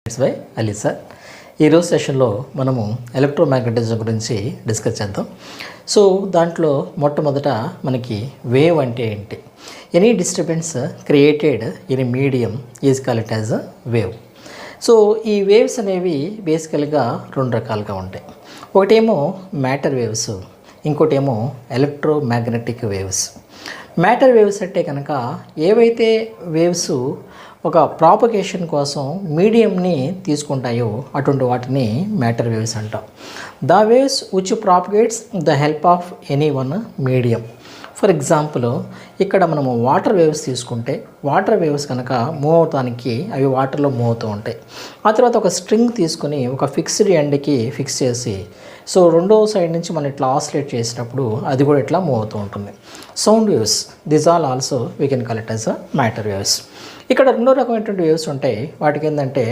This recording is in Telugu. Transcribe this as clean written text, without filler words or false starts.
It's by Ali sir. ఈరోజు సెషన్లో మనము ఎలక్ట్రోమాగ్నెటిజం గురించి డిస్కస్ చేద్దాం. సో దాంట్లో మొట్టమొదట మనకి వేవ్ అంటే ఏంటి? Any disturbance created in a medium is called as a wave. So ఈ వేవ్స్ అనేవి బేసికల్గా రెండు రకాలుగా ఉంటాయి. ఒకటేమో మ్యాటర్ వేవ్స్, ఇంకోటేమో ఎలక్ట్రోమాగ్నెటిక్ వేవ్స్. మ్యాటర్ వేవ్స్ అంటే కనుక ఏవైతే వేవ్స్ ఒక ప్రాపగేషన్ కోసం మీడియంని తీసుకుంటాయో అటువంటి వాటిని మ్యాటర్ వేవ్స్ అంటాం. The waves which propagates the help of any one medium. For example ఇక్కడ మనము వాటర్ వేవ్స్ తీసుకుంటే వాటర్ వేవ్స్ కనుక మూవ్ అవటానికి అవి వాటర్లో మూవ్ అవుతూ ఉంటాయి. ఆ తర్వాత ఒక స్ట్రింగ్ తీసుకొని ఒక ఫిక్స్డ్ ఎండ్కి ఫిక్స్ చేసి సో రెండో సైడ్ నుంచి మనం ఇట్లా ఆసిలేట్ చేసినప్పుడు అది కూడా ఇట్లా మూవ్ అవుతూ ఉంటుంది. Sound waves, this all also we can call it as a matter waves. ఇక్కడ రెండో రకమైనటువంటి వేవ్స్ ఉంటాయి. వాటికి ఏంటంటే